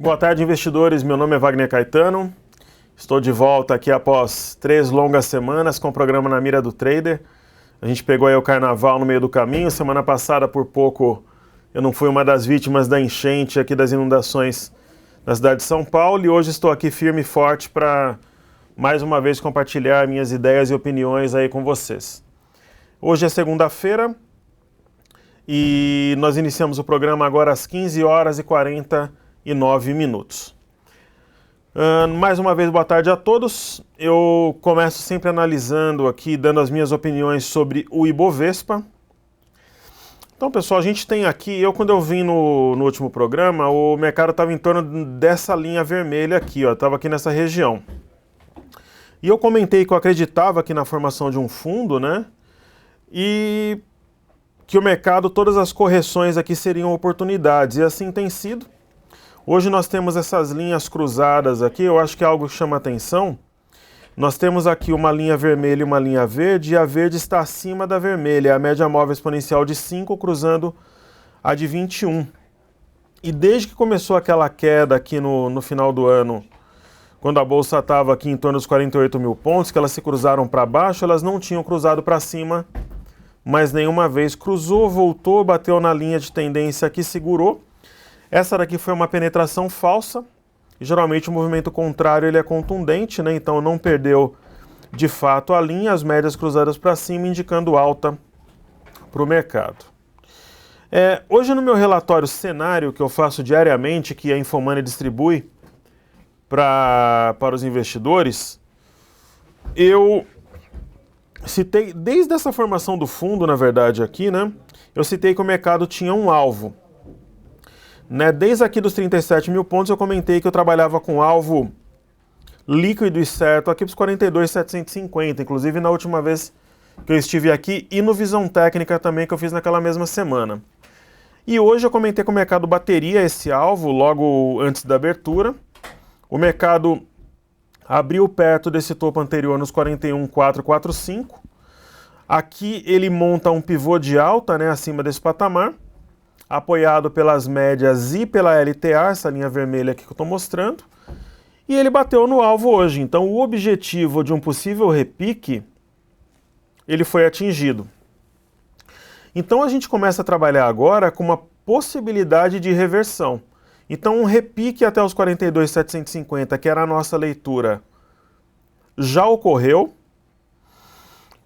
Boa tarde, investidores. Meu nome é Wagner Caetano. Estou de volta aqui após 3 longas semanas com o programa Na Mira do Trader. A gente pegou aí o carnaval no meio do caminho. Semana passada, por pouco, eu não fui uma das vítimas da enchente aqui das inundações na cidade de São Paulo. E hoje estou aqui firme e forte para, mais uma vez, compartilhar minhas ideias e opiniões aí com vocês. Hoje é segunda-feira e nós iniciamos o programa agora às 15 horas e 49 minutos. Mais uma vez, boa tarde a todos. Eu começo sempre analisando aqui, dando as minhas opiniões sobre o Ibovespa. Então, pessoal, a gente tem aqui, quando eu vim no último programa, o mercado estava em torno dessa linha vermelha aqui, estava aqui nessa região. E eu comentei que eu acreditava aqui na formação de um fundo, né? E que o mercado, todas as correções aqui seriam oportunidades, e assim tem sido. Hoje nós temos essas linhas cruzadas aqui, eu acho que é algo que chama atenção. Nós temos aqui uma linha vermelha e uma linha verde, e a verde está acima da vermelha, é a média móvel exponencial de 5 cruzando a de 21. E desde que começou aquela queda aqui no final do ano, quando a bolsa estava aqui em torno dos 48 mil pontos, que elas se cruzaram para baixo, elas não tinham cruzado para cima, mas nenhuma vez cruzou, voltou, bateu na linha de tendência aqui, segurou. Essa daqui foi uma penetração falsa, e geralmente o movimento contrário ele é contundente, né? Então não perdeu de fato a linha, as médias cruzadas para cima, indicando alta para o mercado. Hoje no meu relatório cenário, que eu faço diariamente, que a Infomoney distribui para os investidores, eu citei, desde essa formação do fundo, na verdade aqui, né? Eu citei que o mercado tinha um alvo. Desde aqui dos 37 mil pontos eu comentei que eu trabalhava com alvo líquido e certo aqui para os 42.750, inclusive na última vez que eu estive aqui e no Visão Técnica também que eu fiz naquela mesma semana. E hoje eu comentei que o mercado bateria esse alvo logo antes da abertura. O mercado abriu perto desse topo anterior nos 41.445. Aqui ele monta um pivô de alta, né, acima desse patamar, apoiado pelas médias e pela LTA, essa linha vermelha aqui que eu estou mostrando, e ele bateu no alvo hoje. Então o objetivo de um possível repique, ele foi atingido. Então a gente começa a trabalhar agora com uma possibilidade de reversão. Então um repique até os 42.750, que era a nossa leitura, já ocorreu,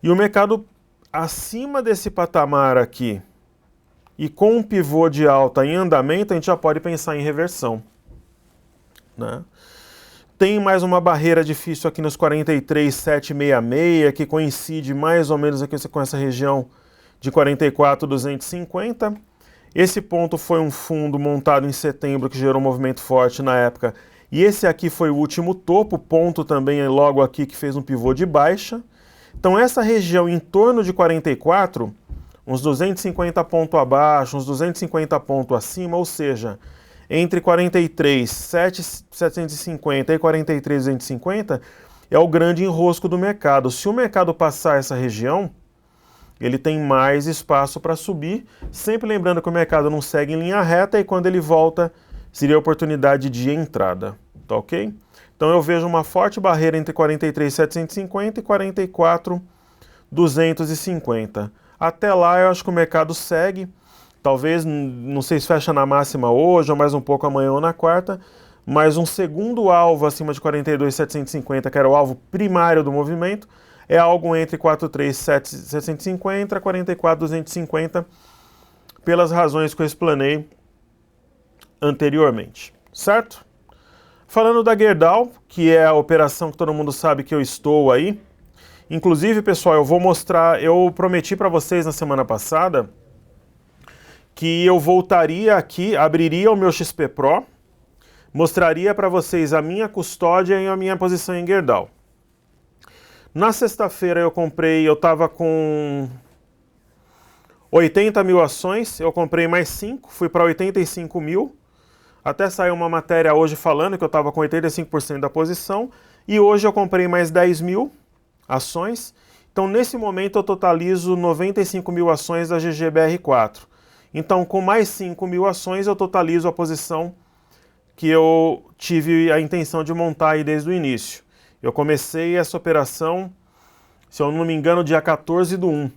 e o mercado acima desse patamar aqui, e com um pivô de alta em andamento, a gente já pode pensar em reversão, né? Tem mais uma barreira difícil aqui nos 43.766, que coincide mais ou menos aqui com essa região de 44.250. Esse ponto foi um fundo montado em setembro que gerou um movimento forte na época. E esse aqui foi o último topo, ponto também logo aqui que fez um pivô de baixa. Então essa região em torno de 44, uns 250 pontos abaixo, uns 250 pontos acima, ou seja, entre 43.750 e 43.250 é o grande enrosco do mercado. Se o mercado passar essa região, ele tem mais espaço para subir, sempre lembrando que o mercado não segue em linha reta e quando ele volta seria a oportunidade de entrada, tá ok? Então eu vejo uma forte barreira entre 43.750 e 44.250. Até lá eu acho que o mercado segue, talvez, não sei se fecha na máxima hoje ou mais um pouco amanhã ou na quarta, mas um segundo alvo acima de 42.750, que era o alvo primário do movimento, é algo entre 43.750 e 44.250, pelas razões que eu explanei anteriormente, certo? Falando da Gerdau, que é a operação que todo mundo sabe que eu estou aí, inclusive, pessoal, eu vou mostrar, eu prometi para vocês na semana passada que eu voltaria aqui, abriria o meu XP Pro, mostraria para vocês a minha custódia e a minha posição em Gerdau. Na sexta-feira eu estava com 80 mil ações, eu comprei mais 5, fui para 85 mil, até saiu uma matéria hoje falando que eu estava com 85% da posição, e hoje eu comprei mais 10 mil ações, então nesse momento eu totalizo 95 mil ações da GGBR4. Então com mais 5 mil ações eu totalizo a posição que eu tive a intenção de montar aí desde o início. Eu comecei essa operação, se eu não me engano, dia 14/1,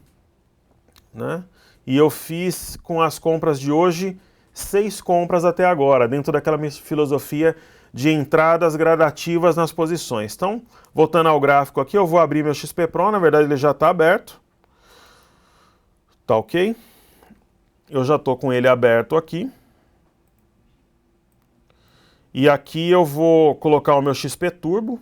né? E eu fiz com as compras de hoje 6 compras até agora, dentro daquela minha filosofia de entradas gradativas nas posições. Então, voltando ao gráfico aqui, eu vou abrir meu XP Pro, na verdade ele já está aberto. Tá ok? Eu já estou com ele aberto aqui. E aqui eu vou colocar o meu XP Turbo,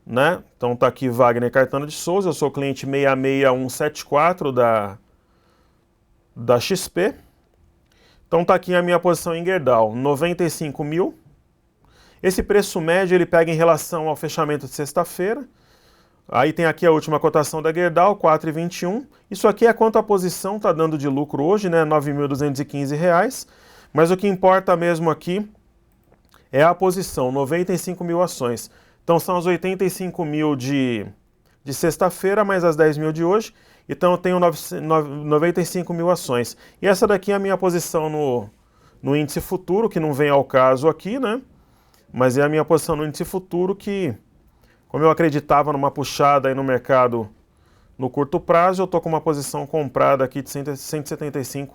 né? Então tá aqui Wagner Caetano de Souza, eu sou cliente 66174 da XP. Então tá aqui a minha posição em Gerdau, 95 mil. Esse preço médio ele pega em relação ao fechamento de sexta-feira. Aí tem aqui a última cotação da Gerdau, 4,21. Isso aqui é quanto a posição está dando de lucro hoje, né? R$ 9.215. Mas o que importa mesmo aqui é a posição, 95 mil ações. Então são as 85 mil de sexta-feira, mais as 10 mil de hoje. Então eu tenho 95 mil ações. E essa daqui é a minha posição no índice futuro, que não vem ao caso aqui, né? Mas é a minha posição no índice futuro que, como eu acreditava numa puxada aí no mercado no curto prazo, eu estou com uma posição comprada aqui de 175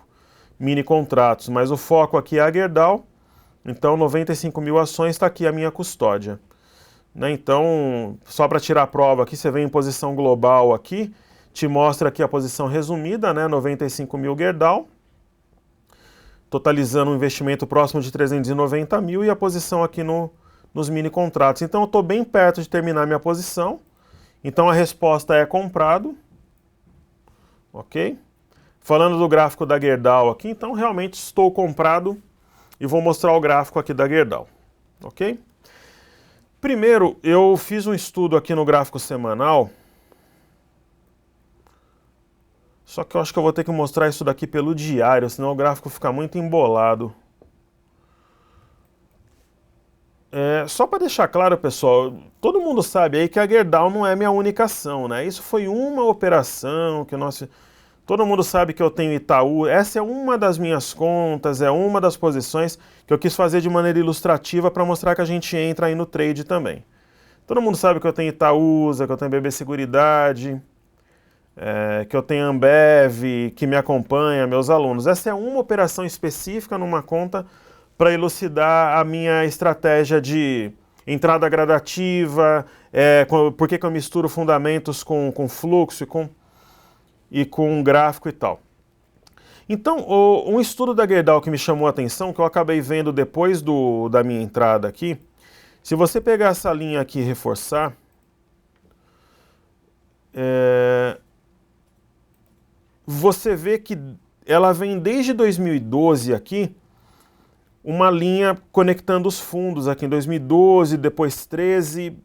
mini contratos. Mas o foco aqui é a Gerdau, então 95 mil ações está aqui a minha custódia. Né? Então, só para tirar a prova aqui, você vem em posição global aqui, te mostra aqui a posição resumida, né? 95 mil Gerdau, totalizando um investimento próximo de 390 mil e a posição aqui nos mini contratos. Então eu estou bem perto de terminar minha posição. Então a resposta é comprado. Ok? Falando do gráfico da Gerdau aqui, então realmente estou comprado e vou mostrar o gráfico aqui da Gerdau. Ok? Primeiro, eu fiz um estudo aqui no gráfico semanal. Só que eu acho que eu vou ter que mostrar isso daqui pelo diário, senão o gráfico fica muito embolado. Só para deixar claro, pessoal, todo mundo sabe aí que a Gerdau não é minha única ação, né? Isso foi uma operação que todo mundo sabe que eu tenho Itaú. Essa é uma das minhas contas, é uma das posições que eu quis fazer de maneira ilustrativa para mostrar que a gente entra aí no trade também. Todo mundo sabe que eu tenho Itaúsa, que eu tenho BB Seguridade, que eu tenho Ambev, que me acompanha, meus alunos. Essa é uma operação específica numa conta para elucidar a minha estratégia de entrada gradativa, por que eu misturo fundamentos com fluxo e com gráfico e tal. Então, um estudo da Gerdau que me chamou a atenção, que eu acabei vendo depois da minha entrada aqui, se você pegar essa linha aqui e reforçar, você vê que ela vem desde 2012 aqui, uma linha conectando os fundos aqui em 2012, depois 13,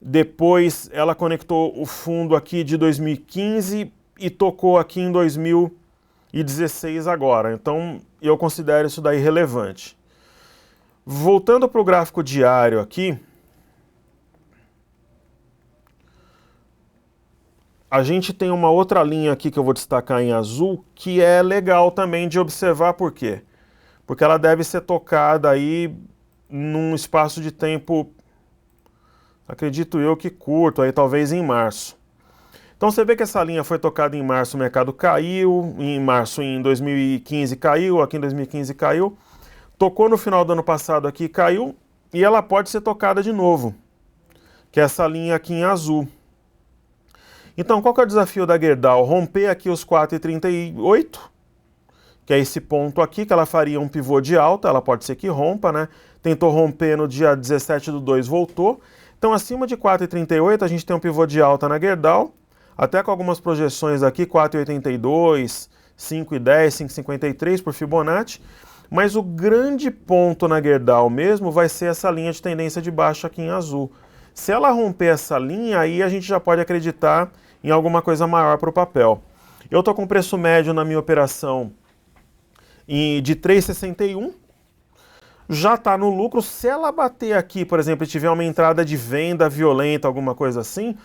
depois ela conectou o fundo aqui de 2015 e tocou aqui em 2016 agora. Então eu considero isso daí relevante. Voltando para o gráfico diário aqui, a gente tem uma outra linha aqui que eu vou destacar em azul, que é legal também de observar. Por quê? Porque ela deve ser tocada aí num espaço de tempo, acredito eu que curto, aí talvez em março. Então você vê que essa linha foi tocada em março, o mercado caiu, em março em 2015 caiu, aqui em 2015 caiu, tocou no final do ano passado aqui, caiu, e ela pode ser tocada de novo, que é essa linha aqui em azul. Então qual que é o desafio da Gerdau? Romper aqui os 4,38, que é esse ponto aqui, que ela faria um pivô de alta, ela pode ser que rompa, né? Tentou romper no dia 17/2, voltou. Então, acima de 4,38, a gente tem um pivô de alta na Gerdau, até com algumas projeções aqui, 4,82, 5,10, 5,53 por Fibonacci. Mas o grande ponto na Gerdau mesmo vai ser essa linha de tendência de baixa aqui em azul. Se ela romper essa linha, aí a gente já pode acreditar em alguma coisa maior para o papel. Eu estou com preço médio na minha operação de 3,61, já está no lucro. Se ela bater aqui, por exemplo, e tiver uma entrada de venda violenta, alguma coisa assim,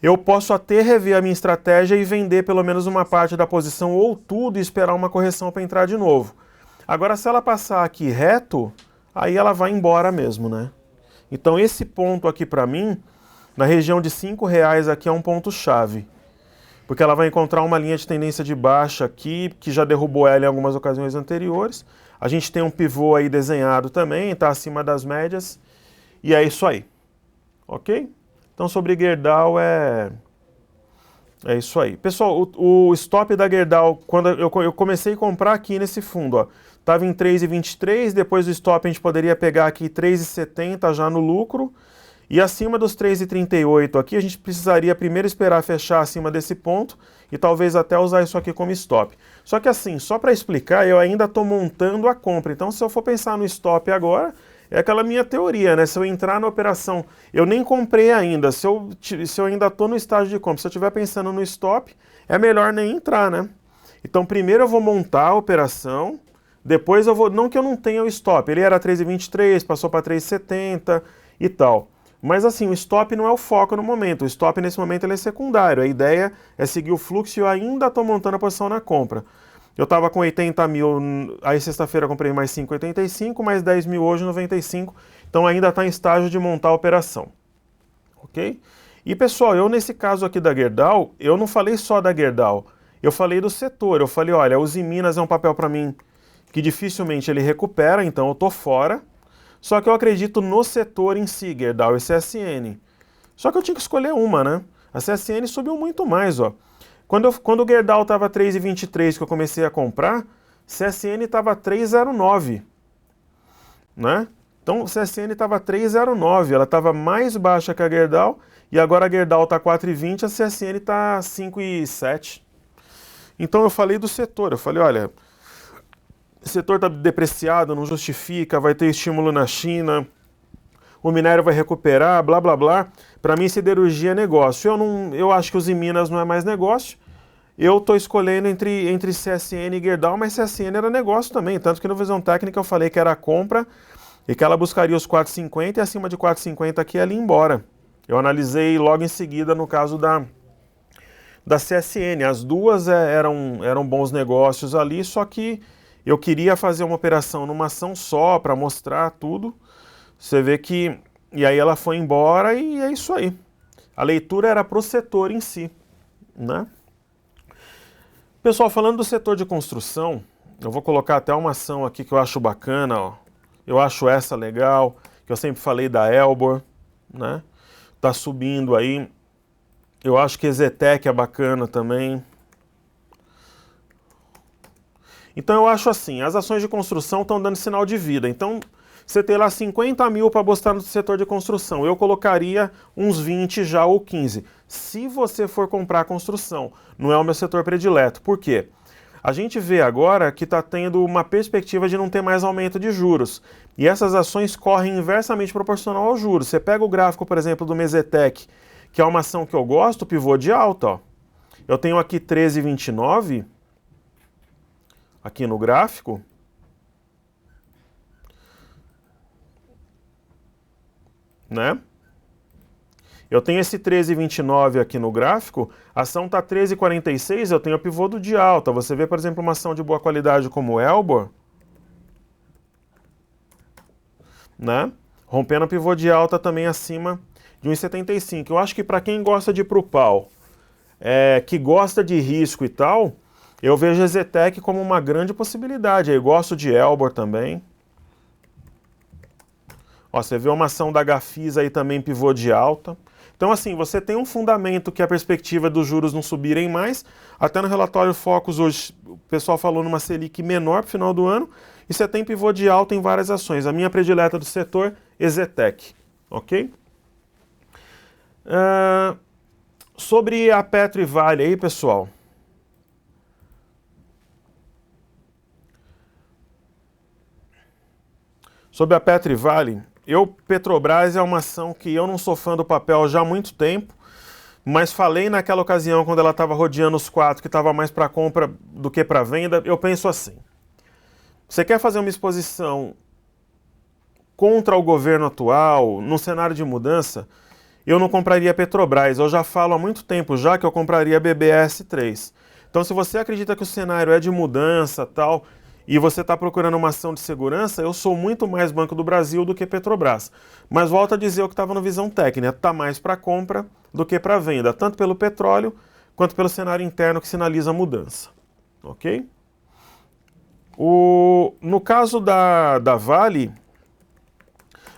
eu posso até rever a minha estratégia e vender pelo menos uma parte da posição ou tudo e esperar uma correção para entrar de novo. Agora, se ela passar aqui reto, aí ela vai embora mesmo, né? Então, esse ponto aqui para mim, na região de R$5 aqui é um ponto-chave. Porque ela vai encontrar uma linha de tendência de baixa aqui, que já derrubou ela em algumas ocasiões anteriores. A gente tem um pivô aí desenhado também, está acima das médias. E é isso aí. Ok? Então, sobre Gerdau é isso aí. Pessoal, o stop da Gerdau, quando eu comecei a comprar aqui nesse fundo, ó, estava em 3,23, depois do stop a gente poderia pegar aqui 3,70 já no lucro. E acima dos 3,38 aqui, a gente precisaria primeiro esperar fechar acima desse ponto e talvez até usar isso aqui como stop. Só que assim, só para explicar, eu ainda estou montando a compra. Então, se eu for pensar no stop agora, é aquela minha teoria, né? Se eu entrar na operação, eu nem comprei ainda, se eu ainda estou no estágio de compra, se eu estiver pensando no stop, é melhor nem entrar, né? Então, primeiro eu vou montar a operação, depois eu vou, não que eu não tenha o stop, ele era 3,23, passou para 3,70 e tal. Mas assim, o stop não é o foco no momento, o stop nesse momento ele é secundário, a ideia é seguir o fluxo e eu ainda estou montando a posição na compra. Eu estava com 80 mil, aí sexta-feira eu comprei mais 5,85, mais 10 mil hoje, 95, então ainda está em estágio de montar a operação, ok? E pessoal, eu nesse caso aqui da Gerdau, eu não falei só da Gerdau, eu falei do setor, eu falei, olha, Uzi Minas é um papel para mim que dificilmente ele recupera, então eu estou fora. Só que eu acredito no setor em si, Gerdau e CSN. Só que eu tinha que escolher uma, né? A CSN subiu muito mais, ó. Quando o Gerdau estava 3,23 que eu comecei a comprar, CSN estava 3,09, né? Então, o CSN estava 3,09, ela estava mais baixa que a Gerdau, e agora a Gerdau está 4,20, a CSN está 5,7. Então, eu falei do setor, eu falei, olha, o setor está depreciado, não justifica, vai ter estímulo na China, o minério vai recuperar, blá blá blá. Para mim, siderurgia é negócio. Eu acho que os Minas não é mais negócio. Eu estou escolhendo entre CSN e Gerdau, mas CSN era negócio também. Tanto que no Visão Técnica eu falei que era a compra e que ela buscaria os 4,50 e acima de 4,50 aqui ela ia embora. Eu analisei logo em seguida no caso da CSN. As duas eram bons negócios ali, só que eu queria fazer uma operação numa ação só para mostrar tudo. Você vê que... E aí ela foi embora e é isso aí. A leitura era para o setor em si, né? Pessoal, falando do setor de construção, eu vou colocar até uma ação aqui que eu acho bacana, ó. Eu acho essa legal, que eu sempre falei da Elbor, né? Tá subindo aí. Eu acho que Exetec é bacana também. Então eu acho assim, as ações de construção estão dando sinal de vida. Então você tem lá 50 mil para apostar no setor de construção. Eu colocaria uns 20 já ou 15. Se você for comprar construção, não é o meu setor predileto. Por quê? A gente vê agora que está tendo uma perspectiva de não ter mais aumento de juros. E essas ações correm inversamente proporcional aos juros. Você pega o gráfico, por exemplo, do Mesetec, que é uma ação que eu gosto, pivô de alta, ó. Eu tenho aqui 13,29... aqui no gráfico, né? Eu tenho esse 13,29 aqui no gráfico, a ação está 13,46, eu tenho o pivô do de alta. Você vê, por exemplo, uma ação de boa qualidade como o Elbor, né? Rompendo o pivô de alta também acima de 1,75. Eu acho que para quem gosta de ir pro pau, que gosta de risco e tal, eu vejo a Exetec como uma grande possibilidade. Eu gosto de Elbor também. Ó, você vê uma ação da Gafisa aí também, pivô de alta. Então, assim, você tem um fundamento que é a perspectiva dos juros não subirem mais. Até no relatório Focus hoje, o pessoal falou numa Selic menor para o final do ano. E você tem pivô de alta em várias ações. A minha predileta do setor, Exetec. Ok? Sobre a Petro e Vale aí, pessoal. Sobre a Petro e Vale, Petrobras é uma ação que eu não sou fã do papel já há muito tempo, mas falei naquela ocasião, quando ela estava rodeando os 4, que estava mais para compra do que para venda, eu penso assim, você quer fazer uma exposição contra o governo atual, num cenário de mudança, eu não compraria Petrobras, eu já falo há muito tempo já que eu compraria BBS3. Então se você acredita que o cenário é de mudança tal, e você está procurando uma ação de segurança, eu sou muito mais Banco do Brasil do que Petrobras. Mas volto a dizer o que estava no Visão Técnica, está mais para compra do que para venda, tanto pelo petróleo quanto pelo cenário interno que sinaliza a mudança. Ok? No caso da Vale,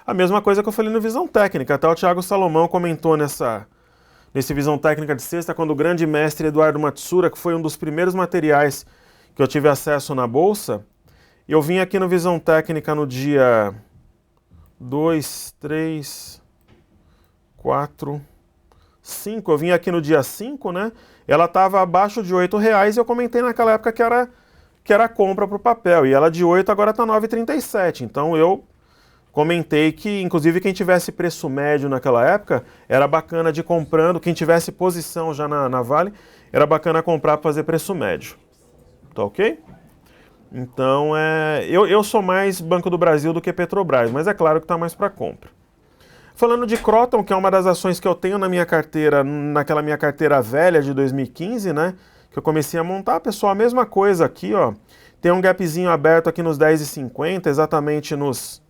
a mesma coisa que eu falei no Visão Técnica. Até o Thiago Salomão comentou nesse Visão Técnica de sexta, quando o grande mestre Eduardo Matsura, que foi um dos primeiros materiais que eu tive acesso na Bolsa, eu vim aqui no Visão Técnica no dia 2, 3, 4, 5, eu vim aqui no dia 5, né? Ela estava abaixo de R$8 e eu comentei naquela época que era compra para o papel, e ela de 8 agora está 9,37, então eu comentei que, inclusive, quem tivesse preço médio naquela época, era bacana de ir comprando, quem tivesse posição já na Vale, era bacana comprar para fazer preço médio. Tá ok? Então, eu sou mais Banco do Brasil do que Petrobras, mas é claro que está mais para compra. Falando de Kroton, que é uma das ações que eu tenho na minha carteira, naquela minha carteira velha de 2015, né? Que eu comecei a montar, pessoal, a mesma coisa aqui, ó. Tem um gapzinho aberto aqui nos 10,50, exatamente nos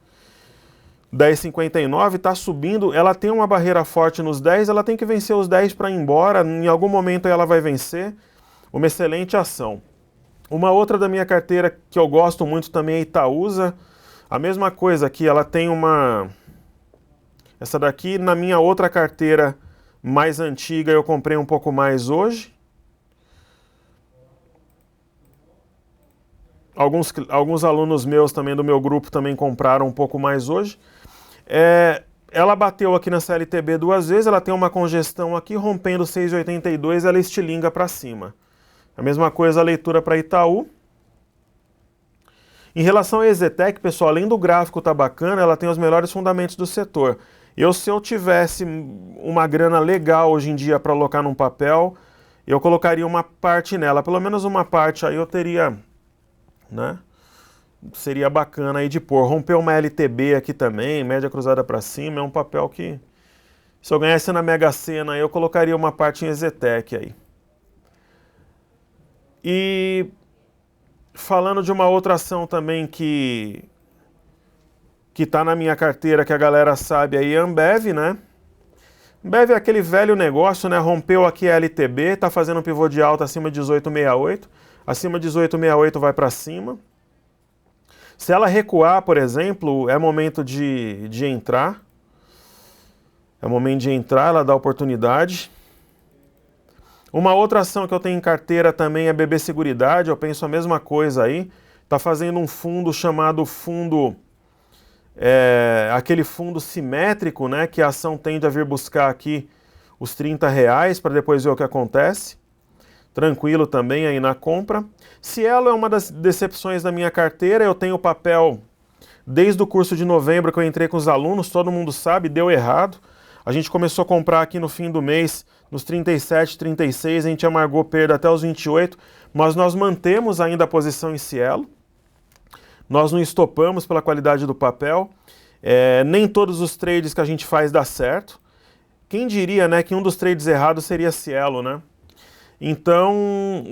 10,59, está subindo, ela tem uma barreira forte nos 10, ela tem que vencer os 10 para ir embora, em algum momento ela vai vencer, uma excelente ação. Uma outra da minha carteira que eu gosto muito também é Itaúsa, a mesma coisa aqui, ela tem essa daqui na minha outra carteira mais antiga eu comprei um pouco mais hoje. Alguns alunos meus também do meu grupo também compraram um pouco mais hoje. Ela bateu aqui na CLTB 2 vezes, ela tem uma congestão aqui, rompendo 6,82, ela estilinga para cima. A mesma coisa a leitura para Itaú. Em relação à Exetec, pessoal, além do gráfico tá bacana, ela tem os melhores fundamentos do setor. Se eu tivesse uma grana legal hoje em dia para alocar num papel, eu colocaria uma parte nela, pelo menos uma parte aí eu teria, né? Seria bacana aí de pôr. Rompeu uma LTB aqui também, média cruzada para cima, é um papel que, se eu ganhasse na Mega Sena, eu colocaria uma parte em Exetec aí. E falando de uma outra ação também que está na minha carteira, que a galera sabe aí, é Ambev, né? Ambev é aquele velho negócio, né? Rompeu aqui a LTB, está fazendo um pivô de alta acima de 18,68. Acima de 18,68 vai para cima. Se ela recuar, por exemplo, é momento de entrar. É momento de entrar, ela dá oportunidade. Uma outra ação que eu tenho em carteira também é BB Seguridade, eu penso a mesma coisa aí. Está fazendo um fundo chamado fundo... aquele fundo simétrico, né, que a ação tende a vir buscar aqui os R$30 para depois ver o que acontece. Tranquilo também aí na compra. Cielo é uma das decepções da minha carteira, eu tenho papel desde o curso de novembro que eu entrei com os alunos, todo mundo sabe, deu errado. A gente começou a comprar aqui no fim do mês, nos 37, 36, a gente amargou perda até os 28, mas nós mantemos ainda a posição em Cielo. Nós não estopamos pela qualidade do papel, nem todos os trades que a gente faz dá certo. Quem diria, né, que um dos trades errados seria Cielo, né? Então,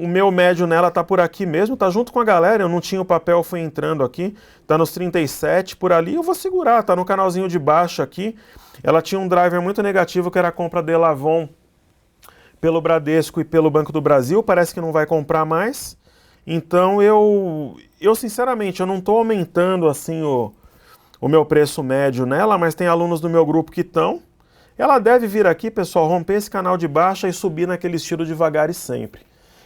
o meu médio nela tá por aqui mesmo, tá junto com a galera, eu não tinha o papel, fui entrando aqui, tá nos 37, por ali eu vou segurar, tá no canalzinho de baixo aqui. Ela tinha um driver muito negativo, que era a compra de Elavon pelo Bradesco e pelo Banco do Brasil, parece que não vai comprar mais. Então, eu sinceramente, eu não estou aumentando assim o meu preço médio nela, mas tem alunos do meu grupo que estão. Ela deve vir aqui, pessoal, romper esse canal de baixa e subir naquele estilo devagar e sempre.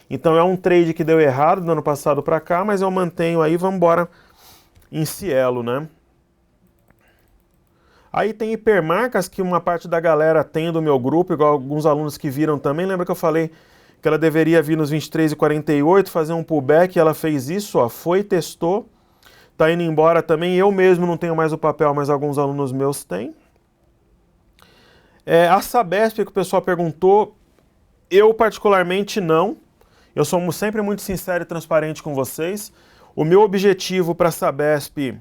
Então é um trade que deu errado do ano passado para cá, mas eu mantenho aí, vamos embora em Cielo, né? Aí tem hipermarcas que uma parte da galera tem do meu grupo, igual alguns alunos que viram também. Lembra que eu falei que ela deveria vir nos 23,48, fazer um pullback, ela fez isso, ó, foi, testou, tá indo embora também. Eu mesmo não tenho mais o papel, mas alguns alunos meus têm. A Sabesp, que o pessoal perguntou, eu particularmente não. Eu sou sempre muito sincero e transparente com vocês. O meu objetivo para a Sabesp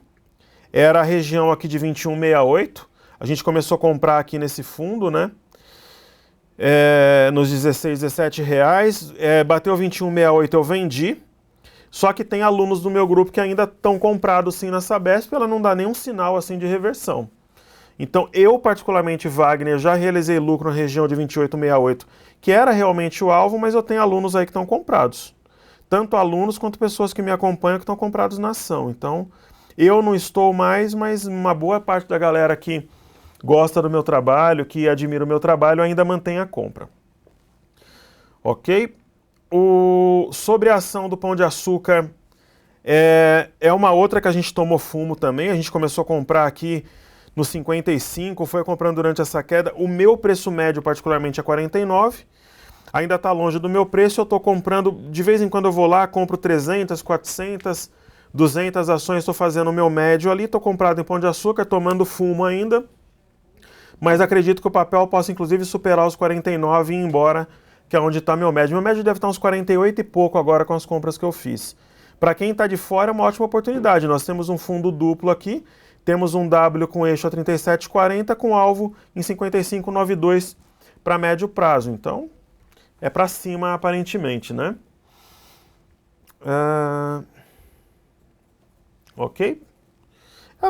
era a região aqui de 21,68. A gente começou a comprar aqui nesse fundo, né? Nos 16, 17 reais. Bateu 21,68, eu vendi. Só que tem alunos do meu grupo que ainda estão comprados sim na Sabesp, ela não dá nenhum sinal assim de reversão. Então eu particularmente, Wagner, já realizei lucro na região de 28,68, que era realmente o alvo, mas eu tenho alunos aí que estão comprados. Tanto alunos quanto pessoas que me acompanham que estão comprados na ação. Então eu não estou mais, mas uma boa parte da galera que gosta do meu trabalho, que admira o meu trabalho, ainda mantém a compra. Ok? Sobre a ação do Pão de Açúcar, é uma outra que a gente tomou fumo também. A gente começou a comprar aqui no 55, foi comprando durante essa queda. O meu preço médio particularmente é 49. Ainda está longe do meu preço, eu estou comprando, de vez em quando eu vou lá, compro 300, 400, 200 ações, estou fazendo o meu médio ali, estou comprado em Pão de Açúcar, tomando fumo ainda. Mas acredito que o papel possa inclusive superar os 49 e ir embora, que é onde está meu médio. Meu médio deve estar uns 48 e pouco agora com as compras que eu fiz. Para quem está de fora é uma ótima oportunidade. Nós temos um fundo duplo aqui, temos um W com eixo a 37,40 com alvo em 55,92 para médio prazo. Então, é para cima aparentemente, né? Ok?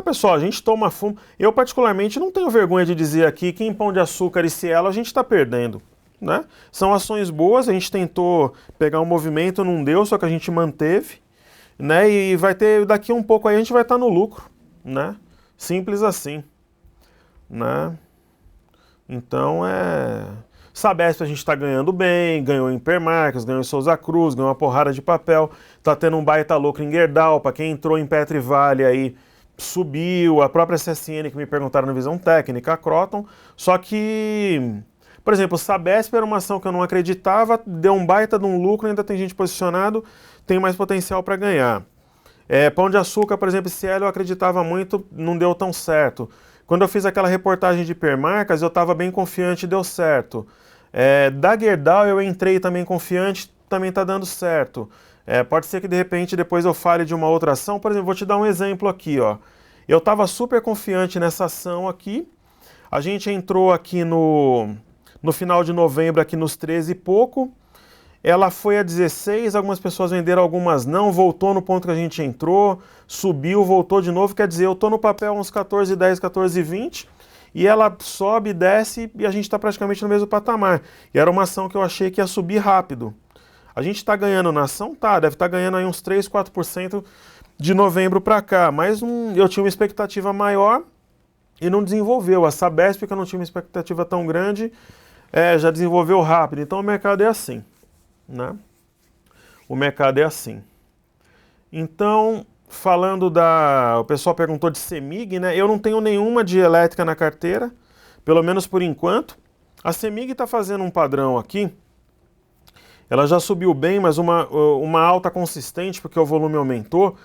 Pessoal, a gente toma fumo. Eu particularmente não tenho vergonha de dizer aqui que em Pão de Açúcar e Cielo a gente está perdendo. Né? São ações boas, a gente tentou pegar um movimento, não deu, só que a gente manteve, né? E vai ter, daqui um pouco aí a gente vai estar no lucro, né? Simples assim, né? Então Sabesp a gente está ganhando bem, ganhou em Hipermarcas, ganhou em Souza Cruz, ganhou uma porrada de papel, tá tendo um baita lucro em Gerdau, para quem entrou em Petro e Vale aí, subiu, a própria CSN que me perguntaram na visão técnica, a Croton, só que... Por exemplo, Sabesp era uma ação que eu não acreditava, deu um baita de um lucro, ainda tem gente posicionado, tem mais potencial para ganhar. Pão de Açúcar, por exemplo, Cielo eu acreditava muito, não deu tão certo. Quando eu fiz aquela reportagem de Hipermarcas, eu estava bem confiante e deu certo. Da Gerdau eu entrei também confiante, também está dando certo. Pode ser que de repente depois eu fale de uma outra ação, por exemplo, vou te dar um exemplo aqui, ó. Eu estava super confiante nessa ação aqui, a gente entrou aqui no final de novembro, aqui nos 13 e pouco, ela foi a 16, algumas pessoas venderam, algumas não, voltou no ponto que a gente entrou, subiu, voltou de novo, quer dizer, eu estou no papel uns 14,10, 14,20, e ela sobe, desce, e a gente está praticamente no mesmo patamar. E era uma ação que eu achei que ia subir rápido. A gente está ganhando na ação? Tá, deve estar ganhando aí uns 3, 4% de novembro para cá, mas eu tinha uma expectativa maior e não desenvolveu. A Sabesp, que eu não tinha uma expectativa tão grande, já desenvolveu rápido. Então o mercado é assim, né? O mercado é assim. Então, falando o pessoal perguntou de CEMIG, né? Eu não tenho nenhuma de elétrica na carteira, pelo menos por enquanto. A CEMIG está fazendo um padrão aqui. Ela já subiu bem, mas uma alta consistente, porque o volume aumentou.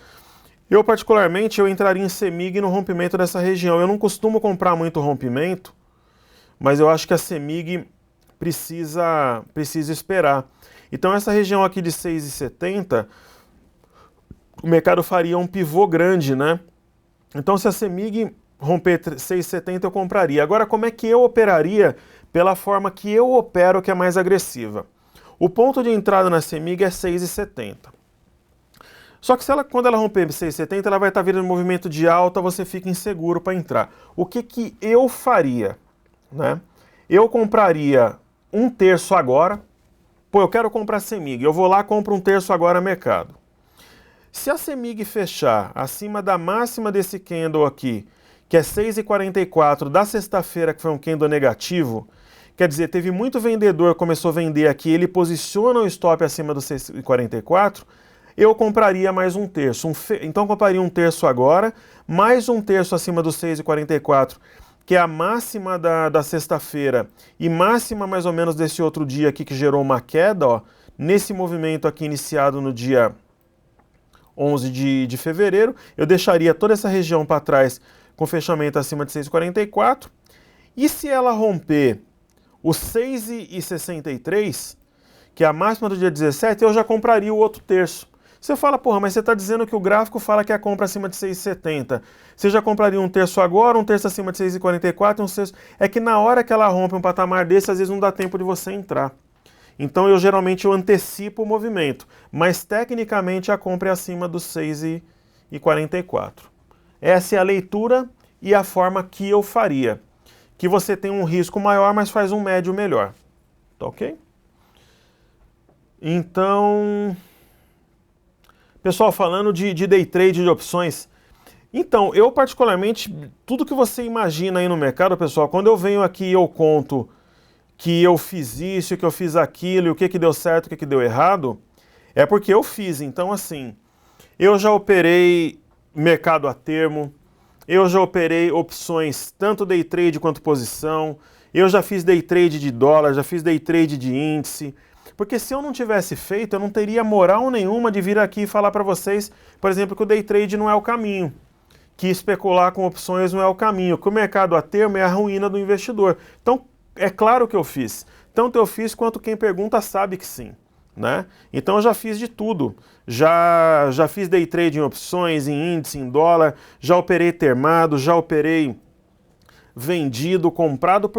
Eu, particularmente, eu entraria em CEMIG no rompimento dessa região. Eu não costumo comprar muito rompimento, mas eu acho que a CEMIG precisa esperar. Então essa região aqui de 6,70, o mercado faria um pivô grande, né? Então se a CEMIG romper 6,70 eu compraria. Agora como é que eu operaria pela forma que eu opero, que é mais agressiva? O ponto de entrada na CEMIG é 6,70. Só que quando ela romper 6,70, ela vai estar vindo em movimento de alta, você fica inseguro para entrar. O que eu faria, né? Eu compraria 1/3 agora. Pô, eu quero comprar CEMIG. Eu vou lá, compro 1/3 agora no mercado. Se a CEMIG fechar acima da máxima desse candle aqui, que é 6,44 da sexta-feira, que foi um candle negativo, quer dizer, teve muito vendedor que começou a vender aqui, ele posiciona o stop acima do 6,44, eu compraria mais 1/3. Então eu compraria 1/3 agora, mais 1/3 acima do 6,44, que é a máxima da sexta-feira e máxima mais ou menos desse outro dia aqui que gerou uma queda, ó, nesse movimento aqui iniciado no dia 11 de fevereiro, eu deixaria toda essa região para trás com fechamento acima de 6,44, e se ela romper o 6,63, que é a máxima do dia 17, eu já compraria o outro terço. Você fala, porra, mas você está dizendo que o gráfico fala que é a compra acima de 6,70. Você já compraria 1/3 agora, 1/3 acima de 6,44, 1/3... É que na hora que ela rompe um patamar desse, às vezes não dá tempo de você entrar. Então eu geralmente antecipo o movimento, mas tecnicamente a compra é acima dos 6,44. Essa é a leitura e a forma que eu faria. Que você tem um risco maior, mas faz um médio melhor. Tá ok? Então, pessoal, falando de day trade de opções, então, eu particularmente, tudo que você imagina aí no mercado, pessoal, quando eu venho aqui e eu conto que eu fiz isso, que eu fiz aquilo, e o que deu certo, o que deu errado, é porque eu fiz. Então, assim, eu já operei mercado a termo, eu já operei opções, tanto day trade quanto posição, eu já fiz day trade de dólar, já fiz day trade de índice, porque se eu não tivesse feito, eu não teria moral nenhuma de vir aqui e falar para vocês, por exemplo, que o day trade não é o caminho, que especular com opções não é o caminho, que o mercado a termo é a ruína do investidor. Então, é claro que eu fiz. Tanto eu fiz quanto quem pergunta sabe que sim. Né? Então eu já fiz de tudo. Já fiz day trade em opções, em índice, em dólar, já operei termado, já operei vendido, comprado,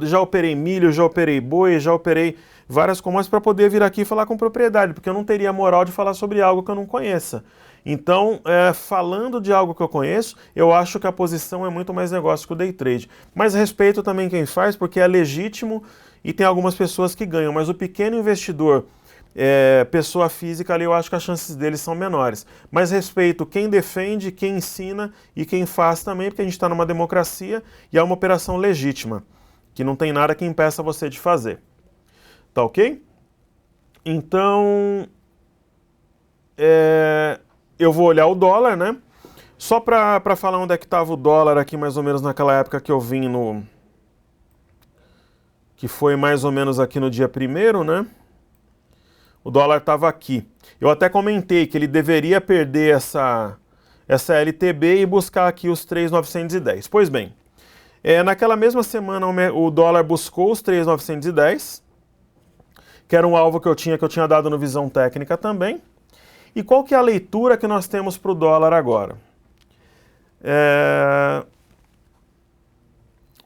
já operei milho, já operei boi, já operei várias commodities para poder vir aqui e falar com propriedade, porque eu não teria moral de falar sobre algo que eu não conheça. Então, falando de algo que eu conheço, eu acho que a posição é muito mais negócio que o day trade. Mas respeito também quem faz, porque é legítimo e tem algumas pessoas que ganham. Mas o pequeno investidor, pessoa física ali, eu acho que as chances deles são menores. Mas respeito quem defende, quem ensina e quem faz também, porque a gente está numa democracia e é uma operação legítima, que não tem nada que impeça você de fazer. Tá ok? Então, eu vou olhar o dólar, né? Só para falar onde é que estava o dólar aqui, mais ou menos naquela época que eu vim no... que foi mais ou menos aqui no dia 1º, né? O dólar estava aqui. Eu até comentei que ele deveria perder essa LTB e buscar aqui os 3.910. Pois bem, naquela mesma semana o dólar buscou os 3.910, que era um alvo que eu tinha dado no Visão Técnica também. E qual que é a leitura que nós temos para o dólar agora?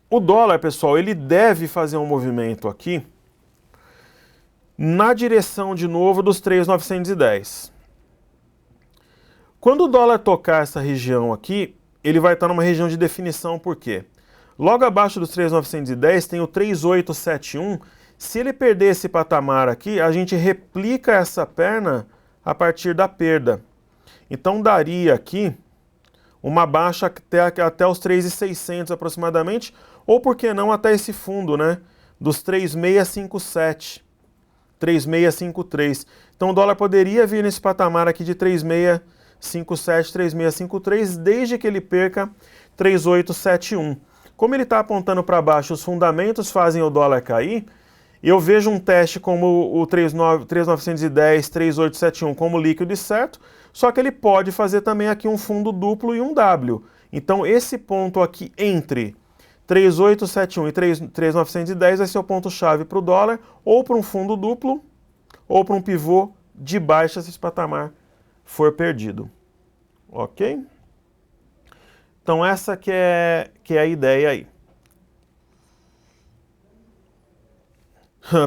O dólar, pessoal, ele deve fazer um movimento aqui na direção, de novo, dos 3.910. Quando o dólar tocar essa região aqui, ele vai estar numa região de definição, por quê? Logo abaixo dos 3.910 tem o 3.871. Se ele perder esse patamar aqui, a gente replica essa perna a partir da perda. Então daria aqui uma baixa até os 3.600 aproximadamente, ou por que não até esse fundo, né? Dos 3.657. 3.653. Então o dólar poderia vir nesse patamar aqui de 3.657, 3.653, desde que ele perca 3.871. Como ele está apontando para baixo, os fundamentos fazem o dólar cair, eu vejo um teste como o 3.910, 3.871 como líquido e certo, só que ele pode fazer também aqui um fundo duplo e um W. Então esse ponto aqui entre 3.871 e 3.910 vai ser o ponto-chave para o dólar, ou para um fundo duplo, ou para um pivô de baixa se esse patamar for perdido. Ok? Então essa que é a ideia aí.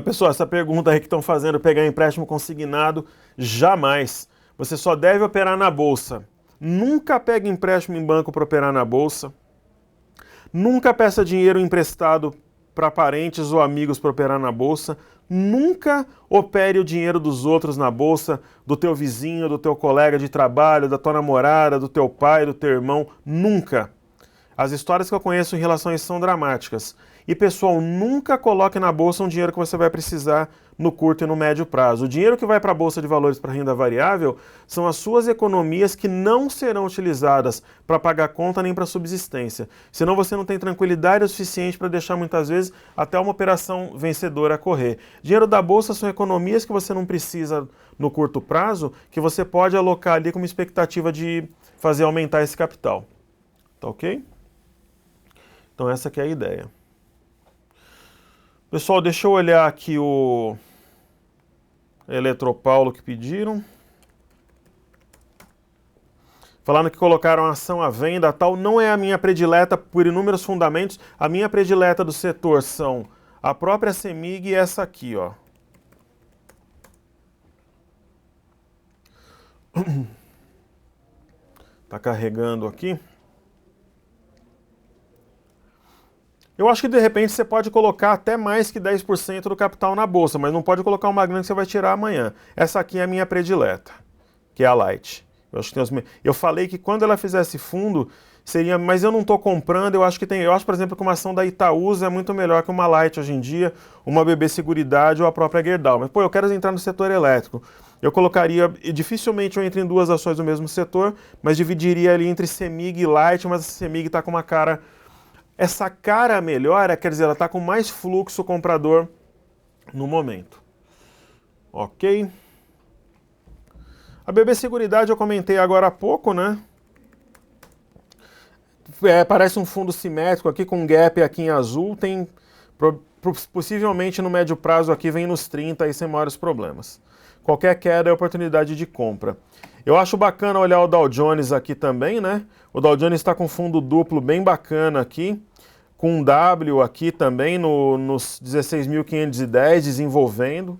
Pessoal, essa pergunta aí que estão fazendo, pegar empréstimo consignado, jamais. Você só deve operar na bolsa. Nunca pegue empréstimo em banco para operar na bolsa. Nunca peça dinheiro emprestado para parentes ou amigos para operar na bolsa. Nunca opere o dinheiro dos outros na bolsa, do teu vizinho, do teu colega de trabalho, da tua namorada, do teu pai, do teu irmão. Nunca. As histórias que eu conheço em relação a isso são dramáticas. E, pessoal, nunca coloque na bolsa um dinheiro que você vai precisar no curto e no médio prazo. O dinheiro que vai para a Bolsa de Valores para renda variável são as suas economias que não serão utilizadas para pagar conta nem para subsistência. Senão você não tem tranquilidade o suficiente para deixar, muitas vezes, até uma operação vencedora correr. Dinheiro da Bolsa são economias que você não precisa no curto prazo, que você pode alocar ali com uma expectativa de fazer aumentar esse capital. Tá ok? Então essa aqui é a ideia. Pessoal, deixa eu olhar aqui o Eletropaulo que pediram. Falando que colocaram a ação à venda, tal, não é a minha predileta por inúmeros fundamentos. A minha predileta do setor são a própria CEMIG e essa aqui, ó. Tá carregando aqui. Eu acho que de repente você pode colocar até mais que 10% do capital na bolsa, mas não pode colocar uma grana que você vai tirar amanhã. Essa aqui é a minha predileta, que é a Light. Eu falei que quando ela fizesse fundo, seria, mas eu não estou comprando, eu acho, por exemplo, que uma ação da Itaúsa é muito melhor que uma Light hoje em dia, uma BB Seguridade ou a própria Gerdau. Mas, eu quero entrar no setor elétrico. Eu colocaria, dificilmente eu entro em duas ações do mesmo setor, mas dividiria ali entre Semig e Light, mas a Semig está com uma cara... Essa cara melhora, quer dizer, ela está com mais fluxo comprador no momento. Ok? A BB Seguridade eu comentei agora há pouco, né? Parece um fundo simétrico aqui com um gap aqui em azul, tem possivelmente no médio prazo aqui vem nos 30 aí sem maiores problemas. Qualquer queda é oportunidade de compra. Eu acho bacana olhar o Dow Jones aqui também, né? O Dow Jones está com fundo duplo bem bacana aqui, com um W aqui também nos 16.510 desenvolvendo,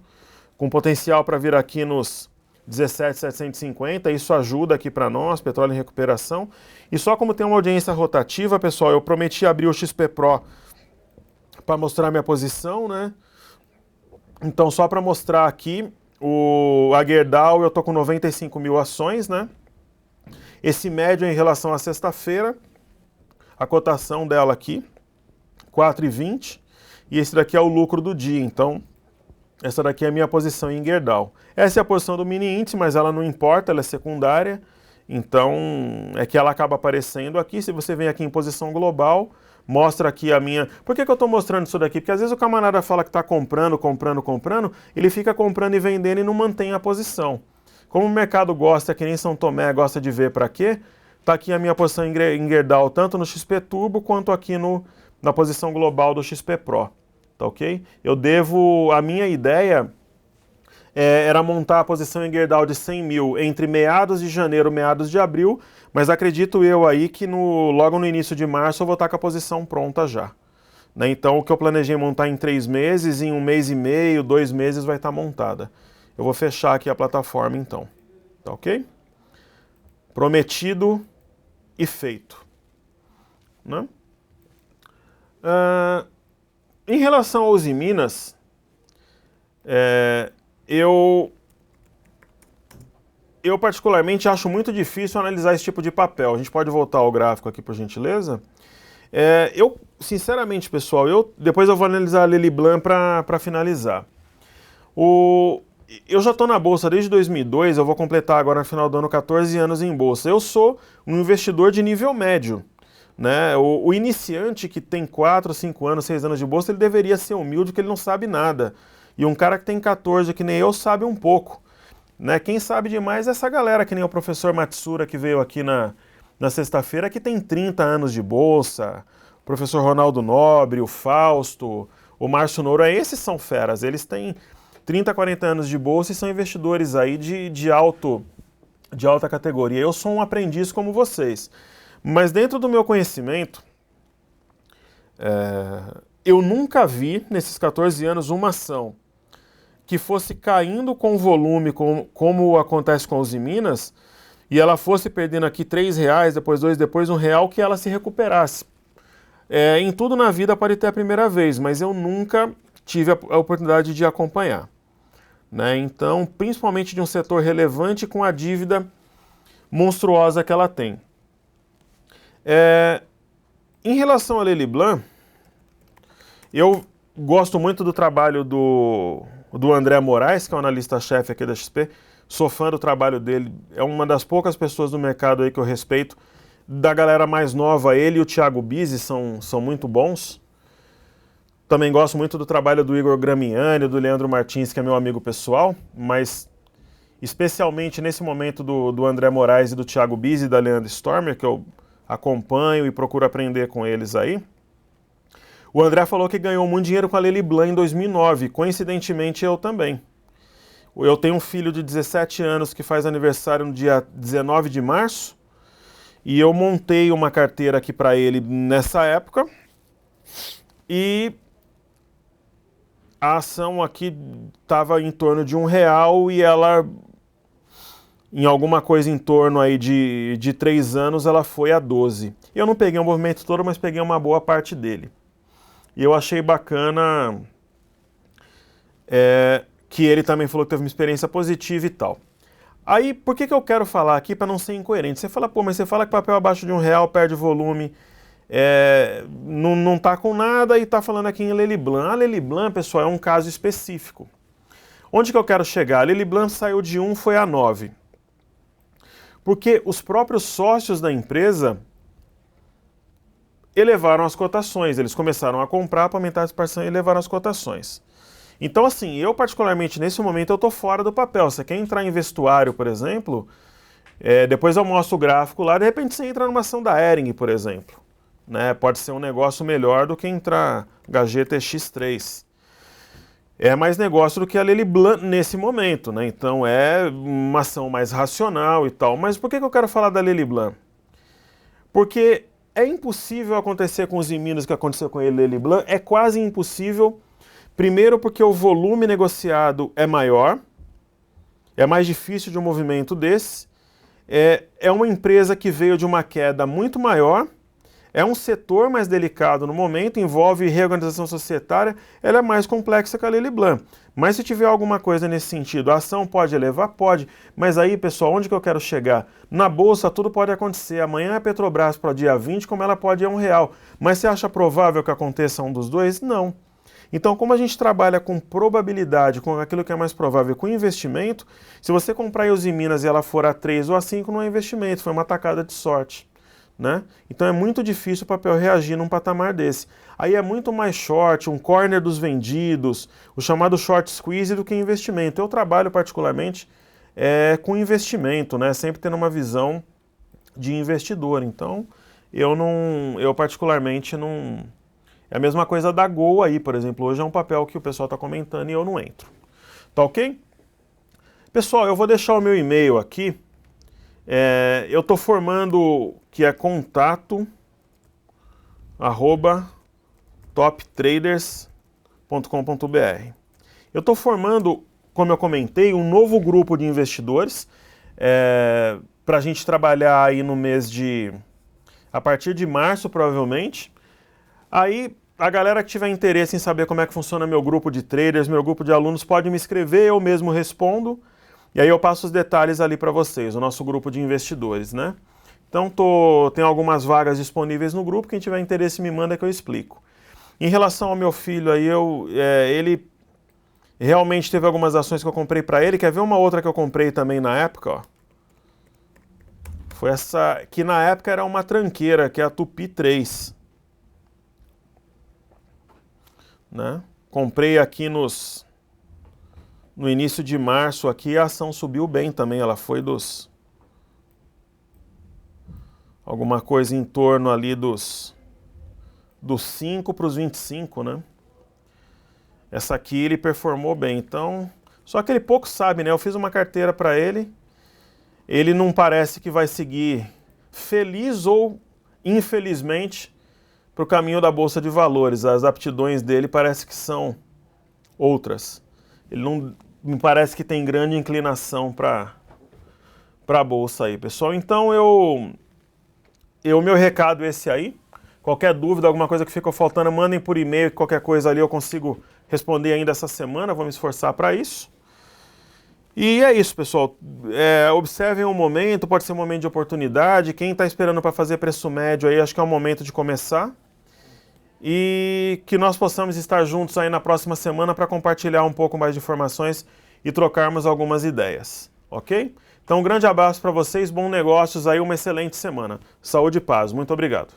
com potencial para vir aqui nos 17.750, isso ajuda aqui para nós, petróleo em recuperação. E só como tem uma audiência rotativa, pessoal, eu prometi abrir o XP Pro para mostrar minha posição, né? Então só para mostrar aqui, a Gerdau eu tô com 95 mil ações, né? Esse médio em relação à sexta-feira, a cotação dela aqui, 4,20, e esse daqui é o lucro do dia, então essa daqui é a minha posição em Gerdau. Essa é a posição do mini índice, mas ela não importa, ela é secundária, então é que ela acaba aparecendo aqui. Se você vem aqui em posição global, mostra aqui a minha... Por que eu estou mostrando isso daqui? Porque às vezes o camarada fala que está comprando, ele fica comprando e vendendo e não mantém a posição. Como o mercado gosta, que nem São Tomé gosta de ver para quê, está aqui a minha posição em Gerdau, tanto no XP Turbo quanto aqui na posição global do XP Pro. Tá ok? A minha ideia era montar a posição em Gerdau de 100 mil entre meados de janeiro e meados de abril, mas acredito eu aí que logo no início de março eu vou estar com a posição pronta já. Né? Então o que eu planejei montar em 3 meses, em 1 mês e meio, 2 meses vai estar montada. Eu vou fechar aqui a plataforma então. Tá ok? Prometido e feito. Né? Em relação aos Minas, eu particularmente acho muito difícil analisar esse tipo de papel. A gente pode voltar ao gráfico aqui, por gentileza? Sinceramente, pessoal, depois eu vou analisar a Lely Blanc para finalizar. Eu já estou na Bolsa desde 2002, eu vou completar agora no final do ano 14 anos em Bolsa. Eu sou um investidor de nível médio. Né? O iniciante que tem 4, 5 anos, 6 anos de Bolsa, ele deveria ser humilde porque ele não sabe nada. E um cara que tem 14, que nem eu, sabe um pouco. Né? Quem sabe demais é essa galera, que nem o professor Matsura, que veio aqui na sexta-feira, que tem 30 anos de Bolsa, o professor Ronaldo Nobre, o Fausto, o Márcio Noura, esses são feras, eles têm 30, 40 anos de Bolsa e são investidores aí de alta categoria. Eu sou um aprendiz como vocês. Mas dentro do meu conhecimento, eu nunca vi, nesses 14 anos, uma ação que fosse caindo com volume, como acontece com os Minas, e ela fosse perdendo aqui R$3, depois R$2, depois R$1, que ela se recuperasse. Em tudo na vida pode ter a primeira vez, mas eu nunca tive a oportunidade de acompanhar. Né? Então, principalmente de um setor relevante com a dívida monstruosa que ela tem. Em relação a Lely Blanc, eu gosto muito do trabalho do André Moraes, que é o analista-chefe aqui da XP. Sou fã do trabalho dele, é uma das poucas pessoas do mercado aí que eu respeito. Da galera mais nova, ele e o Thiago Bizzi são muito bons. Também gosto muito do trabalho do Igor Gramiani, do Leandro Martins, que é meu amigo pessoal, mas especialmente nesse momento do André Moraes e do Thiago Bizzi e da Leandro Stormer, que eu acompanho e procuro aprender com eles aí. O André falou que ganhou muito dinheiro com a Lely Blanc em 2009, coincidentemente eu também. Eu tenho um filho de 17 anos que faz aniversário no dia 19 de março, e eu montei uma carteira aqui para ele nessa época, e a ação aqui estava em torno de R$1 e ela em alguma coisa em torno aí de 3 anos, ela foi a 12. Eu não peguei o movimento todo, mas peguei uma boa parte dele. E eu achei bacana que ele também falou que teve uma experiência positiva e tal. Aí, por que eu quero falar aqui para não ser incoerente? Você fala, pô, mas você fala que papel abaixo de R$1 perde volume, não tá com nada e tá falando aqui em Lely Blanc. A Lely Blanc, pessoal, é um caso específico. Onde que eu quero chegar? A Lely Blanc saiu de 1, foi a 9. Porque os próprios sócios da empresa elevaram as cotações, eles começaram a comprar para aumentar a participação e elevaram as cotações. Então, assim, eu particularmente, nesse momento, eu estou fora do papel. Você quer entrar em vestuário, por exemplo, depois eu mostro o gráfico lá, de repente você entra numa ação da Hering, por exemplo. Né? Pode ser um negócio melhor do que entrar HGTX3. É mais negócio do que a Lely Blanc nesse momento, né? Então é uma ação mais racional e tal. Mas por que eu quero falar da Lely Blanc? Porque é impossível acontecer com os Iminos que aconteceu com a Lely Blanc, é quase impossível. Primeiro porque o volume negociado é maior, é mais difícil de um movimento desse, é uma empresa que veio de uma queda muito maior, é um setor mais delicado no momento, envolve reorganização societária, ela é mais complexa que a Lely Blanc. Mas se tiver alguma coisa nesse sentido, a ação pode elevar? Pode. Mas aí, pessoal, onde que eu quero chegar? Na Bolsa tudo pode acontecer. Amanhã a Petrobras para o dia 20, como ela pode ir a R$1. Mas você acha provável que aconteça um dos dois? Não. Então, como a gente trabalha com probabilidade, com aquilo que é mais provável, com investimento, se você comprar a Usiminas e ela for a 3 ou a 5, não é investimento, foi uma tacada de sorte. Né? Então é muito difícil o papel reagir num patamar desse. Aí é muito mais short, um corner dos vendidos, o chamado short squeeze do que investimento. Eu trabalho particularmente com investimento, né? Sempre tendo uma visão de investidor. Então eu particularmente não... É a mesma coisa da Gol aí, por exemplo. Hoje é um papel que o pessoal está comentando e eu não entro. Tá ok? Pessoal, eu vou deixar o meu e-mail aqui. Eu estou formando, que é contato@toptraders.com.br. Eu estou formando, como eu comentei, um novo grupo de investidores para a gente trabalhar aí no mês a partir de março, provavelmente. Aí, a galera que tiver interesse em saber como é que funciona meu grupo de traders, meu grupo de alunos, pode me escrever, eu mesmo respondo. E aí eu passo os detalhes ali para vocês, o nosso grupo de investidores, né? Então tem algumas vagas disponíveis no grupo, quem tiver interesse me manda que eu explico. Em relação ao meu filho aí, ele realmente teve algumas ações que eu comprei para ele. Quer ver uma outra que eu comprei também na época? Ó? Foi essa, que na época era uma tranqueira, que é a Tupi 3. Né? Comprei aqui no início de março aqui, a ação subiu bem também, ela foi alguma coisa em torno ali dos 5 para os 25, né? Essa aqui ele performou bem, então... Só que ele pouco sabe, né? Eu fiz uma carteira para ele não parece que vai seguir feliz ou infelizmente para o caminho da Bolsa de Valores. As aptidões dele parece que são outras. Ele não me parece que tem grande inclinação para a Bolsa aí, pessoal. Então, meu recado é esse aí. Qualquer dúvida, alguma coisa que ficou faltando, mandem por e-mail, qualquer coisa ali eu consigo responder ainda essa semana, vou me esforçar para isso. E é isso, pessoal. Observem o momento, pode ser um momento de oportunidade. Quem está esperando para fazer preço médio aí, acho que é o momento de começar. E que nós possamos estar juntos aí na próxima semana para compartilhar um pouco mais de informações e trocarmos algumas ideias, ok? Então um grande abraço para vocês, bons negócios aí, uma excelente semana. Saúde e paz, muito obrigado.